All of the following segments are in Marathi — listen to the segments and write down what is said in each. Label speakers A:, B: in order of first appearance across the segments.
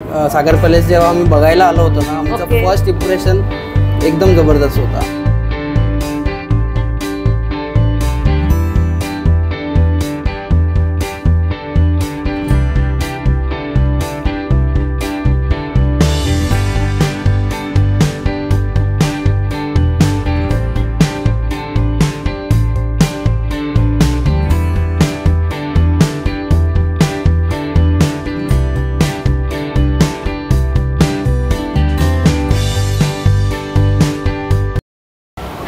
A: सागर पॅलेस जेव्हा आम्ही बघायला आलो होतो ना, आमचा फर्स्ट इम्प्रेशन एकदम जबरदस्त होता.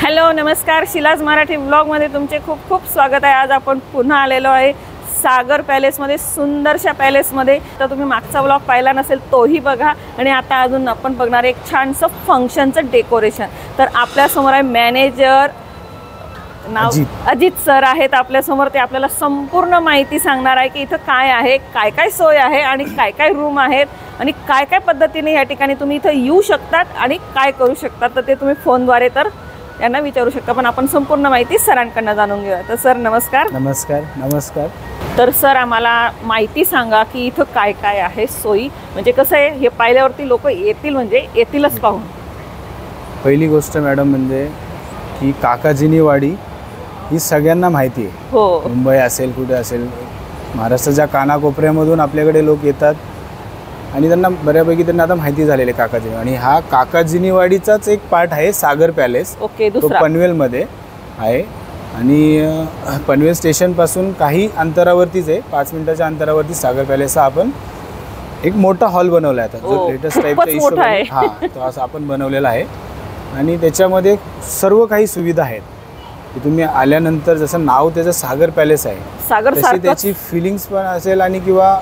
B: हॅलो नमस्कार, शिलाज मराठी ब्लॉगमध्ये तुमचे खूप खूप स्वागत आहे. आज आपण पुन्हा आलेलो आहे सागर पॅलेसमध्ये, सुंदरशा पॅलेसमध्ये. तर तुम्ही मागचा ब्लॉग पाहिला नसेल तोही बघा. आणि आता अजून आपण बघणार एक छानसं फंक्शनचं डेकोरेशन. तर आपल्यासमोर आहे मॅनेजर, नाव अजित सर आहेत आपल्यासमोर. ते आपल्याला संपूर्ण माहिती सांगणार आहे की इथं काय आहे, काय काय सोय आहे आणि काय काय रूम आहेत आणि काय काय पद्धतीने या ठिकाणी तुम्ही इथं येऊ शकतात आणि काय करू शकतात. तर ते तुम्ही फोनद्वारे तर त्यांना विचारू शकता, पण आपण संपूर्ण माहिती सरांकडनं जाणून घेऊया. तर सर नमस्कार.
C: नमस्कार. नमस्कार.
B: तर सर आम्हाला माहिती सांगा की इथं काय काय आहे सोयी. म्हणजे कसं आहे, हे पाहिल्यावरती लोक येतील म्हणजे येतीलच पाहून.
C: पहिली गोष्ट मॅडम म्हणजे की काकाजीनी वाडी ही सगळ्यांना माहिती आहे.
B: हो,
C: मुंबई असेल कुठे असेल, महाराष्ट्राच्या कानाकोपऱ्यामधून आपल्याकडे लोक येतात आणि त्यांना बऱ्यापैकी त्यांना आता माहिती झालेली आहे काकाजी. आणि हा काकाजीनी वाडीचाच एक पार्ट आहे सागर पॅलेस.
B: ओके.
C: तो पनवेलमध्ये आहे आणि पनवेल स्टेशनपासून काही अंतरावरतीच आहे, 5 मिनिटाच्या अंतरावरती सागर पॅलेस हा आपण एक मोठा हॉल बनवला आहे. जो लेटेस्ट टाईपचा इशू आहे हा, तो असा आपण बनवलेला आहे. आणि त्याच्यामध्ये सर्व काही सुविधा आहेत की तुम्ही आल्यानंतर, जसं नाव त्याचं सागर पॅलेस आहे, तशी त्याची फिलिंग्स पण असेल आणि किंवा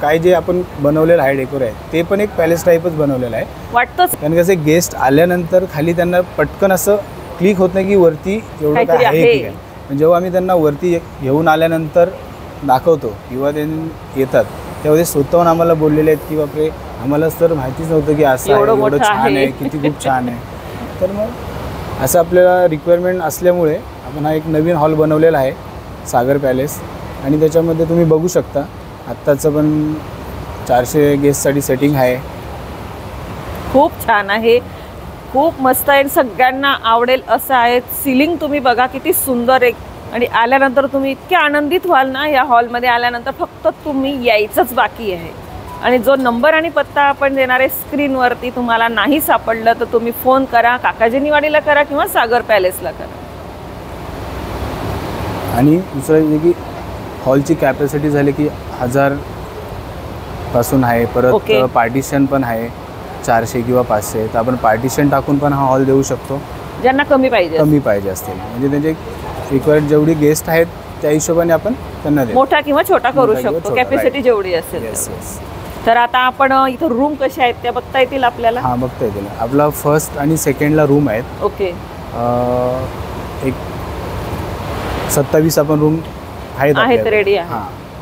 C: काय जे आपण बनवलेलं आहे डेकोर आहे ते पण एक पॅलेस टाईपच बनवलेलं आहे वाटतंच. कारण कसे गेस्ट आल्यानंतर खाली त्यांना पटकन असं क्लिक होत नाही की वरती एवढं काय आहे की काय. पण जेव्हा आम्ही त्यांना वरती घेऊन आल्यानंतर दाखवतो किंवा ते येतात तेव्हा ते स्वतःहून आम्हाला बोललेले आहेत की बापरे, आम्हालाच तर माहितीच नव्हतं की असं एवढं छान आहे, किती खूप छान आहे. तर मग असं आपल्याला रिक्वायरमेंट असल्यामुळे आपण हा एक नवीन हॉल बनवलेला आहे सागर पॅलेस. आणि त्याच्यामध्ये तुम्ही बघू शकता आत्ताचं पण 400 गेस्टसाठी सेटिंग आहे.
B: खूप छान आहे, खूप मस्त आहे, सगळ्यांना आवडेल असं आहे. सिलिंग तुम्ही बघा किती सुंदर आहे. आणि आल्यानंतर तुम्ही इतके आनंदित व्हाल ना या हॉलमध्ये आल्यानंतर. फक्त तुम्ही यायचंच बाकी आहे. आणि जो नंबर आणि पत्ता आपण देणार आहे स्क्रीनवरती, तुम्हाला नाही सापडलं तर तुम्ही फोन करा, काकाजीनी वाडीला करा किंवा सागर पॅलेसला करा.
C: आणि दुसरं म्हणजे की हॉलची कॅपॅसिटी झाली की 1000 पासून आहे. परत पार्टिशन पण आहे 400 किंवा 500. तर आपण पार्टिशन टाकून पण हा हॉल देऊ शकतो
B: ज्यांना कमी पाहिजे
C: असतील. म्हणजे त्यांचे रिक्वायर्ड जेवढी गेस्ट आहेत त्या हिशोबाने आपण त्यांना
B: मोठा किंवा छोटा करू शकतो, कॅपॅसिटी जेवढी असेल. तर आता आपण इथं रूम कसे आहेत त्या बघता येतील आपल्याला.
C: हां, बघता येतील. आपला फर्स्ट आणि सेकंडला रूम आहेत.
B: ओके.
C: एक 27 आपण रूम आहेत
B: रेडी आहे.
C: हां,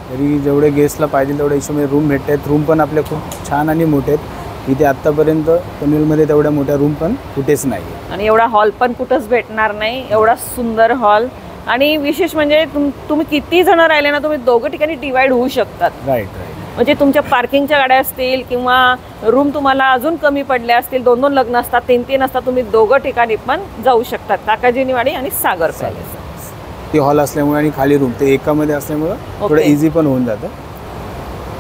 C: तरी जेवढे गेस्टला पाहिजे तेवढ्या हिशोबाने रूम भेटत आहेत. रूम पण आपले खूप छान आणि मोठे आहेत. इथे आत्तापर्यंत पनवेलमध्ये तेवढ्या मोठ्या रूम पण कुठेच नाही.
B: आणि एवढा हॉल पण कुठंच भेटणार नाही, एवढा सुंदर हॉल. आणि विशेष म्हणजे तुम्ही किती जण राहिले ना, तुम्ही दोघं ठिकाणी डिवाइड होऊ शकतात.
C: राईट.
B: म्हणजे तुमच्या पार्किंगच्या गाड्या असतील किंवा रूम तुम्हाला अजून कमी पडल्या असतील, 2-2 लग्न असतात, 3-3 असतात, तुम्ही दोघं ठिकाणी पण जाऊ शकतात. काकाजीनी वाडी आणि सागर पॅलेस
C: ती हॉल असल्यामुळे आणि खाली रूम ते एकामध्ये असल्यामुळे थोडं इझी पण होऊन जातं.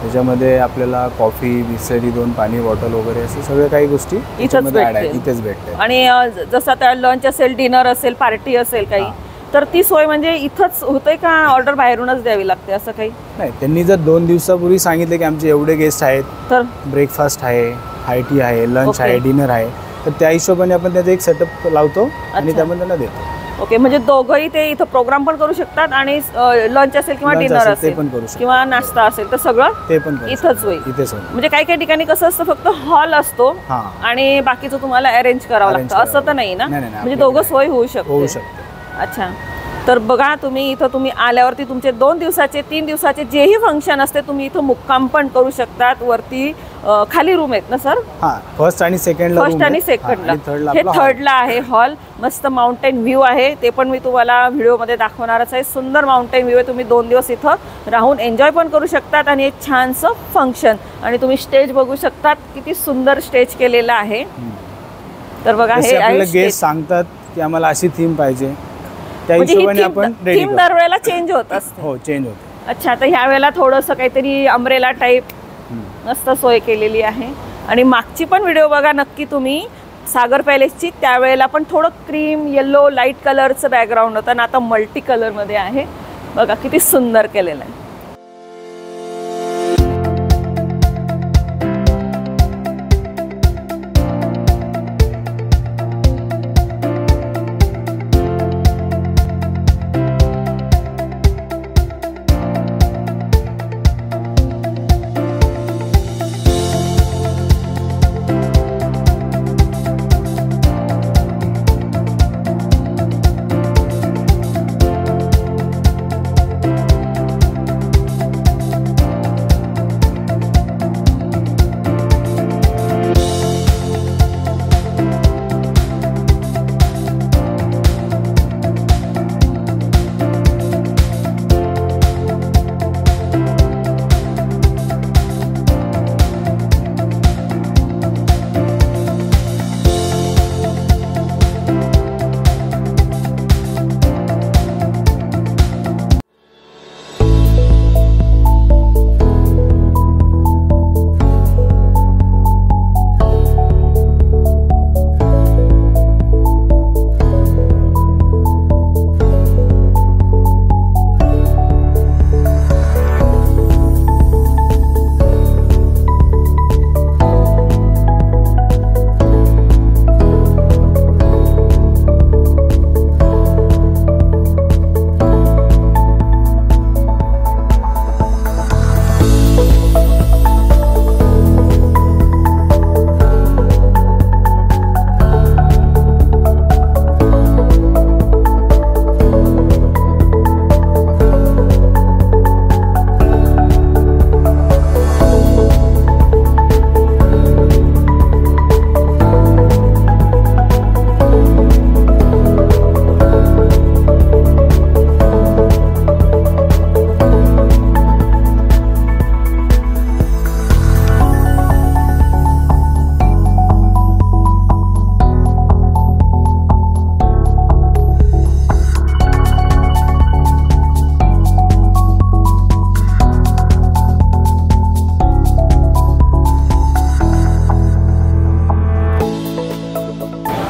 C: त्याच्यामध्ये आपल्याला कॉफी, बिसलरी, 2 पाणी बॉटल वगैरे असे सगळ्या काही गोष्टी इथेच भेटते.
B: आणि जसं त्या लंच असेल, डिनर असेल, पार्टी असेल काही, तर ती सोय म्हणजे इथंच होते का ऑर्डर बाहेरूनच द्यावी लागते असं काही
C: नाही. त्यांनी जर 2 दिवसापूर्वी सांगितले की आमचे एवढे गेस्ट आहेत, तर ब्रेकफास्ट आहे, हाय टी आहे, लंच आहे, डिनर आहे, तर त्या हिशोबाने आपण त्याचा एक सेटअप लावतो आणि त्यामध्ये त्यांना देतो.
B: ओके. म्हणजे दोघंही ते इथं प्रोग्राम पण करू शकतात आणि लंच असेल किंवा डिनर असेल किंवा नाश्ता असेल तर सगळं
C: ते पण
B: इथंच होईल. म्हणजे काही काही ठिकाणी कसं असतं, फक्त हॉल असतो आणि बाकीचं तुम्हाला अरेंज करावं लागतं, असं तर नाही ना. म्हणजे दोघं सोय होऊ शकते. अच्छा. तर बघा तुम्ही इथं तुम्ही आल्यावरती तुमचे 2 दिवसाचे 3 दिवसाचे जेही फंक्शन असते तुम्ही इथं मुक्काम पण करू शकतात. वरती खाली रूम आहेत ना सर?
C: हां, फर्स्ट आणि सेकंडला
B: फर्स्ट आणि सेकंडला. हे थर्डला आहे हॉल. मस्त माउंटेन व्ह्यू आहे, ते पण मी तुम्हाला व्हिडिओमध्ये दाखवणारच आहे. सुंदर माउंटेन व्ह्यू आहे. तुम्ही 2 दिवस इथं राहून एन्जॉय पण करू शकतात आणि एक छानसं फंक्शन. आणि तुम्ही स्टेज बघू शकतात, किती सुंदर स्टेज केलेलं आहे. तर बघा हे
C: आपल्याला गेस्ट सांगतात की आम्हाला अशी थीम पाहिजे, त्या हिशोबाने आपण रेडी
B: थीम दरवेळेला चेंज होत असते.
C: हो, चेंज होते.
B: अच्छा, तर ह्या वेळेला थोडंसं काहीतरी अम्ब्रेला टाईप मस्त सोय केलेली आहे. आणि मागची पण व्हिडिओ बघा नक्की तुम्ही सागर पॅलेसची. त्यावेळेला पण थोडं क्रीम येल्लो लाईट कलरचं बॅकग्राऊंड होतं आणि आता मल्टी कलरमध्ये आहे. बघा किती सुंदर केलेलं आहे.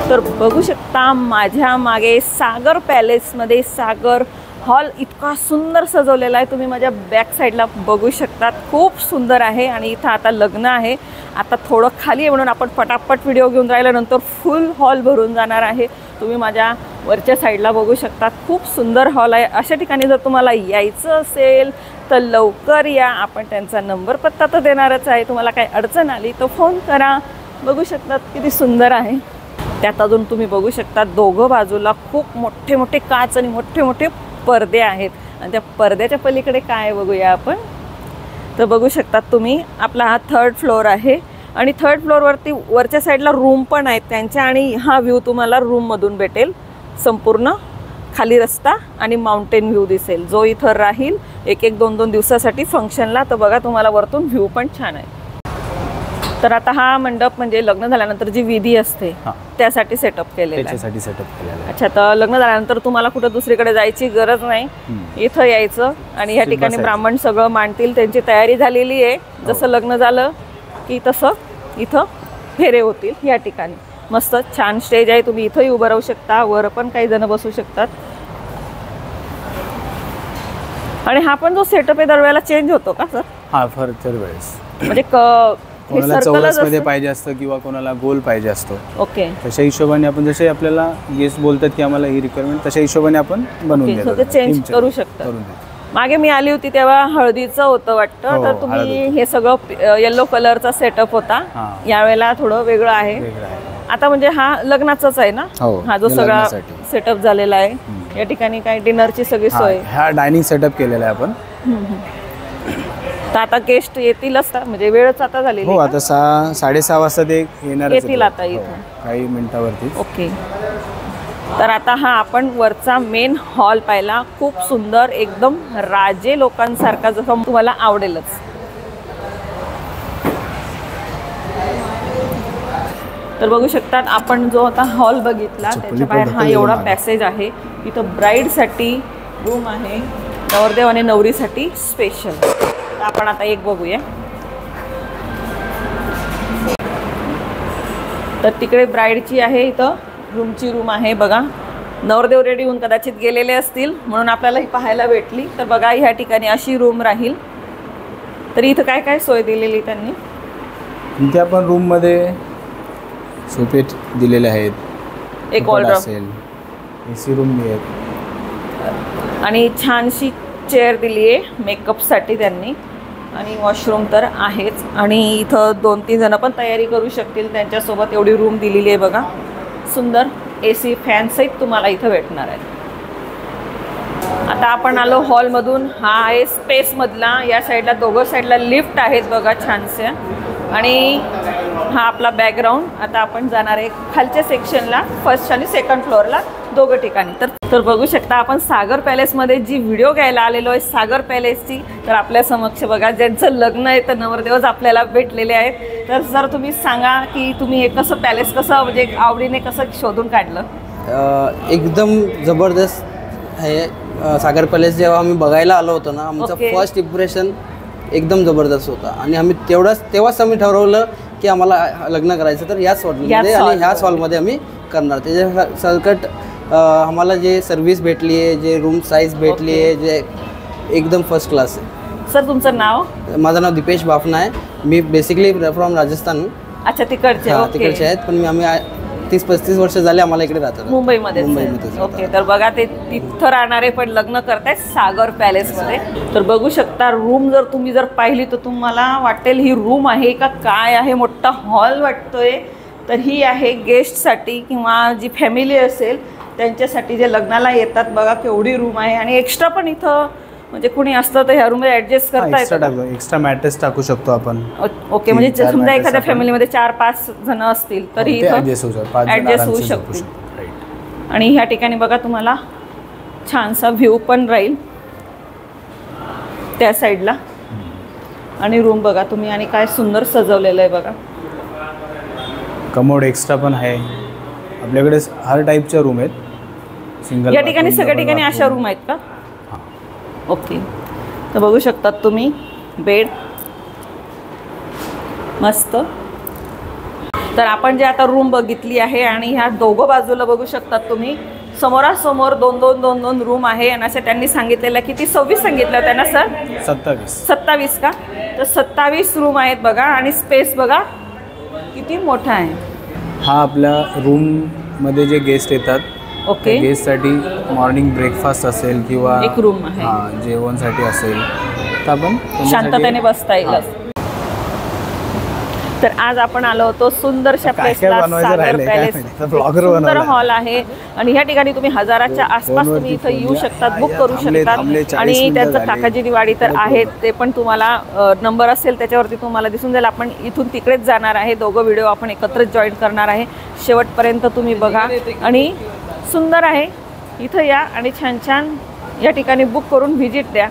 B: तर बघू शकता माझ्या मागे सागर पॅलेसमध्ये सागर हॉल इतका सुंदर सजवलेला आहे. तुम्ही माझ्या बॅक साईडला बघू शकतात, खूप सुंदर आहे. आणि इथं आता लग्न आहे. आता थोडं खाली आहे म्हणून आपण पटापट व्हिडिओ घेऊन राहिल्यानंतर फुल हॉल भरून जाणार आहे. तुम्ही माझ्या वरच्या साईडला बघू शकतात, खूप सुंदर हॉल आहे. अशा ठिकाणी जर तुम्हाला यायचं असेल तर लवकर या. आपण त्यांचा नंबर पत्ता तर देणारच आहे. तुम्हाला काही अडचण आली तर फोन करा. बघू शकतात किती सुंदर आहे. त्यात अजून तुम्ही बघू शकता दोघं बाजूला खूप मोठे मोठे काच आणि मोठे मोठे पडदे आहेत. आणि त्या पडद्याच्या पलीकडे काय बघूया आपण. तर बघू शकतात तुम्ही, आपला हा 3rd फ्लोअर आहे. आणि 3rd फ्लोअरवरती वरच्या साईडला रूम पण आहेत त्यांच्या. आणि हा व्ह्यू तुम्हाला रूममधून भेटेल. संपूर्ण खाली रस्ता आणि माउंटेन व्ह्यू दिसेल, जो इथं राहील 1-2 दिवसासाठी फंक्शनला. तर बघा तुम्हाला वरतून व्ह्यू पण छान आहे. तर आता हा मंडप म्हणजे लग्न झाल्यानंतर जी विधी असते त्यासाठी सेटअप केलेला आहे. अच्छा, तर लग्न झाल्यानंतर तुम्हाला कुठं दुसरीकडे जायची गरज नाही. इथं यायचं आणि या ठिकाणी ब्राह्मण सगळं मांडतील. त्यांची तयारी झालेली आहे. जसं लग्न झालं की तसं इथं फेरे होतील. या ठिकाणी मस्त छान स्टेज आहे. तुम्ही इथंही उभं राहू शकता, वर पण काही जण बसू शकतात. आणि हा पण जो सेटअप आहे दरवेळेला चेंज होतो का सर?
C: हा, फरक वेळेस
B: म्हणजे
C: कोणाला चौरसमध्ये पाहिजे असतं किंवा कोणाला गोल पाहिजे असतो.
B: ओके,
C: तशा हिशोबाने आपण जसे आपल्याला गेस्ट बोलतात की आम्हाला ही रिक्वायरमेंट, तशा हिशोबाने आपण बनवून देतो.
B: ते चेंज करू शकता. मागे मी आली होती तेव्हा हळदीचं होतं वाटतं. तर तुम्ही हे सगळं येलो कलरचा सेटअप होता. यावेळेला थोडं वेगळं आहे. आता म्हणजे हा लग्नाचाच आहे ना, हा जो सगळा सेटअप झालेला आहे. या ठिकाणी काय डिनरची सगळी सोय,
C: हा डायनिंग सेटअप केलेला आहे आपण.
B: तर आता गेस्ट येतीलच का? म्हणजे वेळच आता झाली
C: हो, आता 6:30 वाजता ते येणार
B: येतील आता इथं
C: काही मिनिटावरती.
B: ओके. तर आता हा आपण वरचा मेन हॉल पाहिला, खूप सुंदर, एकदम राजे लोकांसारखा, जसं तुम्हाला आवडेलच. तर बघू शकतात आपण जो आता हॉल बघितला त्याच्या बाहेर हा एवढा पॅसेज आहे. इथं ब्राईडसाठी रूम आहे, नवरदेव आणि नवरीसाठी स्पेशल. तर आपण आता एक बघूया. तर तिकडे ब्राईडची आहे, इथं रूमची रूम आहे बघा. नवरदेव रेडी होऊन कदाचित गेलेले असतील म्हणून आपल्याला ही पाहायला भेटली. तर बघा ह्या ठिकाणी अशी रूम राहील. तर इथं काय काय सोय दिलेली त्यांनी?
C: इथे आपण रूममध्ये सोफे दिलेले आहेत,
B: एक ऑर्डर
C: असेल, एसी रूम आहे
B: आणि छानशी चेअर दिली आहे मेकअपसाठी त्यांनी, आणि वॉशरूम तर आहेच. आणि इथं 2-3 जण पण तयारी करू शकतील त्यांच्यासोबत, एवढी रूम दिलेली आहे बघा. सुंदर AC फॅन सहित तुम्हाला इथं भेटणार आहे. आता आपण आलो हॉलमधून. हा आहे स्पेसमधला, या साईडला दोघं साईडला लिफ्ट आहेत बघा छानसे, आणि हा आपला बॅकग्राऊंड. आता आपण जाणार आहे खालच्या सेक्शनला, फर्स्ट आणि सेकंड फ्लोअरला दोघं ठिकाणी. तर बघू शकता आपण सागर पॅलेसमध्ये जी व्हिडिओ घ्यायला आलेलो आहे सागर पॅलेसची. तर आपल्या समक्ष बघा ज्यांचं लग्न आहे तर नवरदेवच आपल्याला भेटलेले आहेत. तर सर तुम्ही सांगा की तुम्ही हे कसं पॅलेस कसं म्हणजे आवडीने कसं शोधून काढलं?
A: एकदम जबरदस्त आहे सागर पॅलेस. जेव्हा आम्ही बघायला आलो होतो ना, आमचं फर्स्ट इम्प्रेशन एकदम जबरदस्त होता. आणि आम्ही तेव्हाच आम्ही ठरवलं की आम्हाला लग्न करायचं तर याच हॉलमध्ये आणि ह्याच हॉलमध्ये आम्ही करणार. त्याच्या सकट आम्हाला जे सर्व्हिस भेटली आहे, जे रूम साईज भेटली आहे, जे एकदम फर्स्ट क्लास आहे.
B: सर तुमचं नाव?
A: माझं नाव दीपेश बाफना आहे. मी बेसिकली फ्रॉम राजस्थान.
B: अच्छा, तिकडचे
A: आहेत, पण आम्ही 30-35 वर्ष झाले आम्हाला इकडे राहतो,
B: मुंबईमध्ये. ओके. तर बघा ते तिथं राहणारे पण लग्न करतायत सागर पॅलेसमध्ये. तर बघू शकता रूम जर तुम्ही जर पाहिली तर तुम्हाला वाटेल ही रूम आहे का काय आहे, मोठा हॉल वाटतोय. तर ही आहे गेस्टसाठी किंवा जी फॅमिली असेल त्यांच्यासाठी जे लग्नाला येतात. बघा केवढी रूम आहे, आणि एक्स्ट्रा पण इथं म्हणजे कुणी असतं तर ह्या रूममध्ये ॲडजस्ट करता येतं.
C: एक्स्ट्रा मॅट्रेस टाकू शकतो आपण.
B: ओके. म्हणजे समजा एखाद्या फॅमिलीमध्ये 4-5 जण असतील तरी इथं ॲडजस्ट होऊ शकतील. आणि ह्या ठिकाणी बघा तुम्हाला छानसा व्ह्यू पण राहील त्या साईडला. आणि रूम बघा तुम्ही, आणि काय सुंदर सजवलेलं आहे बघा.
C: कमोड एक्स्ट्रा पण आहे आपल्याकडे. हर टाईपच्या रूम आहेत. सिंगल
B: या ठिकाणी सगळ्या ठिकाणी अशा रूम आहेत का? ओके. तर बघू शकतात तुम्ही बेड मस्त. तर आपण जे आता रूम बघितली आहे, आणि ह्या दोघं बाजूला बघू शकतात तुम्ही समोरासमोर 2-2 रूम आहे. आणि असं त्यांनी सांगितलेलं किती 26 सांगितलं त्यांना सर? 27 का? तर 27 रूम आहेत बघा. आणि स्पेस बघा किती मोठा आहे.
C: हा आपल्या रूम मध्ये जे गेस्ट येतात,
B: ओके,
C: गेस्टसाठी मॉर्निंग ब्रेकफास्ट असेल किंवा
B: एक रूम आहे
C: जेवणसाठी असेल तर आपण
B: शांततेने बसता येईल. तर आज आपण आलो होतो सुंदरशा प्लेसला, सागर पॅलेस. सुंदर हॉल आहे, आणि ह्या ठिकाणी तुम्ही हजाराच्या आसपास तुम्ही इथं येऊ शकतात, बुक करू शकतात. आणि त्यांचं काकाजी दिवाळी तर आहे, ते पण तुम्हाला नंबर असेल त्याच्यावरती तुम्हाला दिसून जाईल. आपण इथून तिकडेच जाणार आहे, दोघं व्हिडिओ आपण एकत्रच जॉईन करणार आहे. शेवटपर्यंत तुम्ही बघा, आणि सुंदर आहे. इथं या आणि छान छान या ठिकाणी बुक करून व्हिजिट द्या.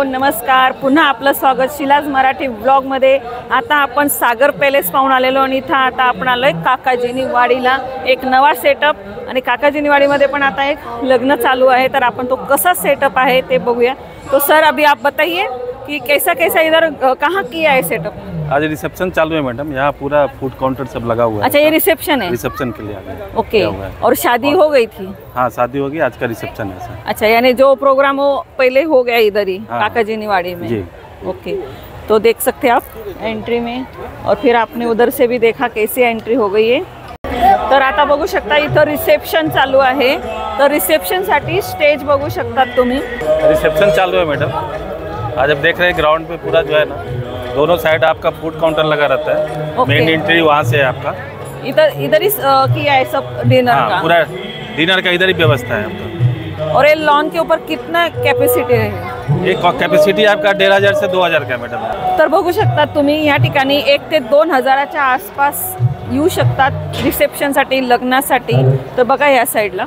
B: नमस्कार. पुन्हा आपलं स्वागत शिलाज मराठी व्लॉगमध्ये. आता आपण सागर पॅलेस पाहून आलेलो आणि इथं आता आपण आलोय काकाजीनी वाडीला. एक नवा सेटअप आणि काकाजीनी वाडीमध्ये पण आता एक लग्न चालू आहे, तर आपण तो कसा सेटअप आहे ते बघूया. तो सर अभी आप बताइए कि कैसा कैसा इधर कहाँ किया है सेटअप?
D: आज रिसेप्शन चालू है मैडम, यहाँ पूरा फूड काउंटर सब लगा हुआ है.
B: अच्छा, ये रिसेप्शन है?
D: रिसेप्शन के लिए आ गए.
B: ओके. और शादी हो गई थी?
D: हाँ, शादी हो गई, आज का रिसेप्शन है सर.
B: अच्छा, यानी जो प्रोग्राम हो पहले हो गया इधर ही काकाजी निवाड़ी में?
D: जी.
B: ओके, तो देख सकते हैं आप एंट्री में, और फिर आपने उधर से भी देखा कैसी एंट्री हो गई है. तर आता बघू शकता इथं रिसेप्शन चालू आहे. तर रिसेप्शनसाठी स्टेज बघू शकतात तुम्ही.
D: रिसेप्शन चालू है मैडम. आज आप देख रहे हैं ग्राउंड पे पूरा जो है ना, दोनों साइड आपका फूड काउंटर लगा रहता है.
B: ओके.
D: मेन एंट्री वहाँ से है आपका.
B: इधर ही किया है सब डिनर
D: हाँ,
B: का?
D: पूरा डिनर का इधर ही व्यवस्था है आपका.
B: और ये लॉन के ऊपर कितना कॅपॅसिटी आहे?
D: एक कैपेसिटी आपका 1500 से 2000 का मैडम.
B: तर बघू शकता तुम्ही या ठिकाणी 1 ते 2000च्या आसपास येऊ शकतात रिसेप्शनसाठी, लग्नासाठी. तर बघा या साईडला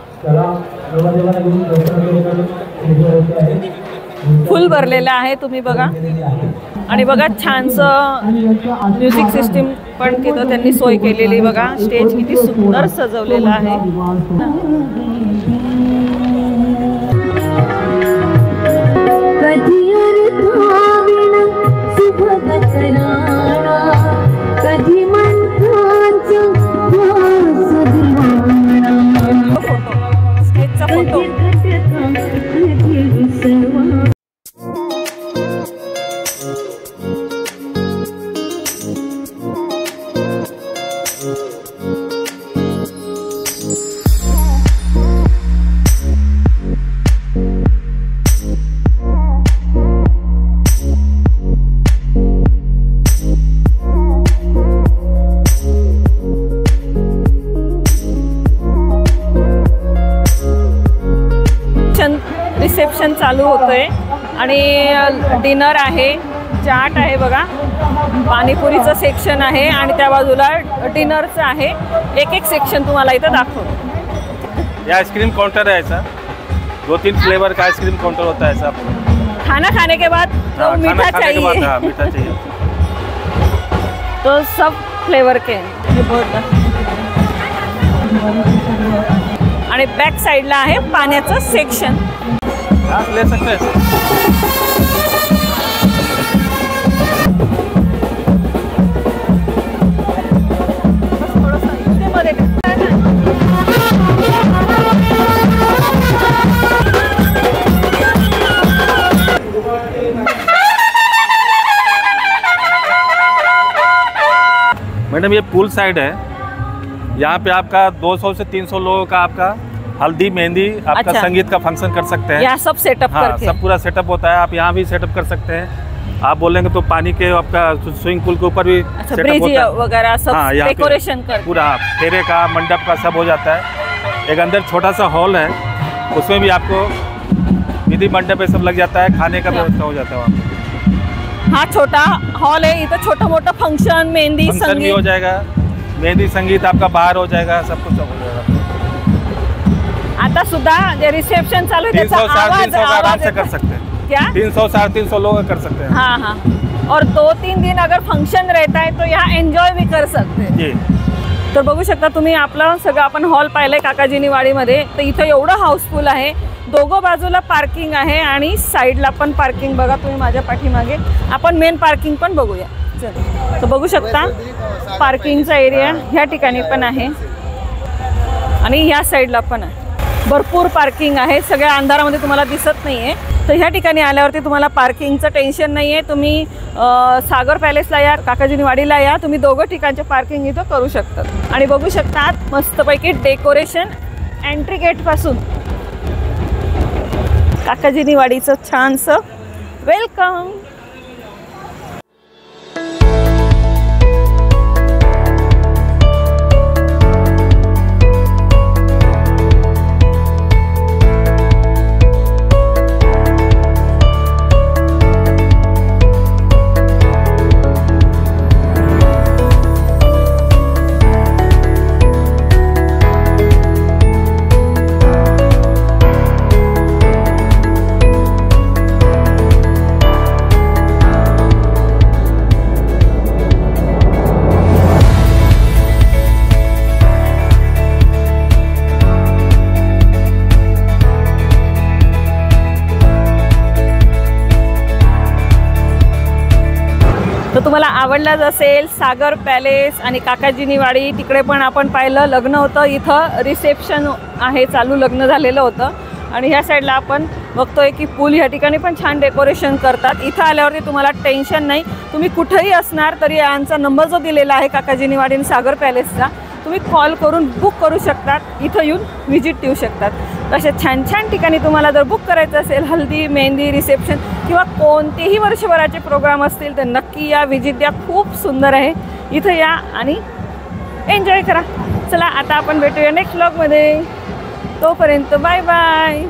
B: फुल भरलेलं आहे, तुम्ही बघा. आणि बघा छानसं म्युझिक सिस्टीम पण तिथं त्यांनी सोय केलेली. बघा स्टेज किती सुंदर सजवलेलं आहे. स्टेजचा फोटो. रिसेप्शन चालू होतंय आणि डिनर आहे, चाट आहे बघा, पाणीपुरीचं सेक्शन आहे आणि त्या बाजूला डिनरचं आहे. एक एक सेक्शन तुम्हाला इथं दाखवतो.
D: ये आइसक्रीम काउंटर है ऐसा, 2-3 फ्लेवर का आइसक्रीम काउंटर होता है ऐसा.
B: खाना खाने के बाद तो मीठा चाहिए.
D: हाँ, मीठा चाहिए.
B: तो सब फ्लेवर के आणि बॅक साईडला आहे पाण्याचं सेक्शन.
D: आप ले सकते हैं. मैडम ये पूल साइड है, यहाँ पे आपका 200 से 300 लोगों का आपका हल्दी मेहंदी आपका
B: अच्छा.
D: संगीत का फंक्शन कर सकते हैं.
B: यहाँ सब सेटअप
D: हाँ,
B: करके
D: सब पूरा सेटअप होता है. आप यहाँ भी सेटअप कर सकते हैं. आप बोलेंगे तो पानी के आपका स्विमिंग पूल के ऊपर भी
B: अच्छा,
D: सेटअप
B: ब्रिज
D: होता है.
B: वगैरह सब
D: हाँ, यहाँ पे
B: डेकोरेशन कर
D: पूरा फेरे का मंडप का सब हो जाता है. एक अंदर छोटा सा हॉल है, उसमें भी आपको विधि मंडप सब लग जाता है, खाने का व्यवस्था हो जाता है वहाँ पे.
B: हा छोटा हॉल आहे, इथं छोटं मोठं फंक्शन, मेहंदी,
D: फंक्शन भी हो
B: संगीत.
D: जाएगा, मेहंदी संगीत आपका बाहर हो जाएगा, सब कुछ हो जाएगा.
B: आता सुद्धा जे रिसेप्शन चालू आहे त्याचा
D: 300-350 का आराम से
B: येतो.
D: कर सकते हैं.
B: क्या?
D: 300-350 लोग कर सकते हैं.
B: हाँ हाँ. और 2-3 दिन अगर फंक्शन रहता है तो यहाँ एन्जॉय भी कर सकते हैं.
D: जी.
B: तर बघू शकता तुम्ही आपलं सगळं आपण हॉल पाहिलंय काकाजीनी वाडीमध्ये. तर इथं एवढं हाऊसफुल आहे, दोघं बाजूला पार्किंग आहे आणि साईडला पण पार्किंग. बघा तुम्ही माझ्या पाठीमागे. आपण मेन पार्किंग पण बघूया. तर बघू शकता पार्किंगचा एरिया ह्या ठिकाणी पण आहे आणि ह्या साईडला पण आहे. भरपूर पार्किंग आहे, सगळ्या अंधारामध्ये तुम्हाला दिसत नाही आहे. तर ह्या ठिकाणी आल्यावरती तुम्हाला पार्किंगचं टेन्शन नाही आहे. तुम्ही सागर पॅलेसला या, काकाजीनी वाडीला या, तुम्ही दोघं ठिकाणचे पार्किंग इथं करू शकता. आणि बघू शकता मस्तपैकी डेकोरेशन एंट्री गेटपासून काकाजीनी वाडीचं छानसं वेलकम. तर तुम्हाला आवडलाच असेल सागर पॅलेस आणि काकाजीनी वाडी, तिकडे पण आपण पाहिलं लग्न होतं, इथं रिसेप्शन आहे चालू, लग्न झालेलं होतं. आणि ह्या साईडला आपण बघतोय की पूल ह्या ठिकाणी पण छान डेकोरेशन करतात. इथं आल्यावरती तुम्हाला टेन्शन नाही, तुम्ही कुठेही असणार तरी यांचा नंबर जो दिलेला आहे काकाजीनी वाडी आणि सागर पॅलेसचा, तुम्ही कॉल करून बुक करू शकतात, इथं येऊन व्हिजिट देऊ शकतात. तसे छान छान ठिकाणी तुम्हाला जर बुक करायचं असेल, हल्दी, मेहंदी, रिसेप्शन किंवा कोणतेही वर्षभराचे प्रोग्राम असतील तर नक्की या, व्हिजिट द्या. खूप सुंदर आहे, इथं या आणि एन्जॉय करा. चला आता आपण भेटूया नेक्स्ट व्लॉगमध्ये. तोपर्यंत बाय बाय.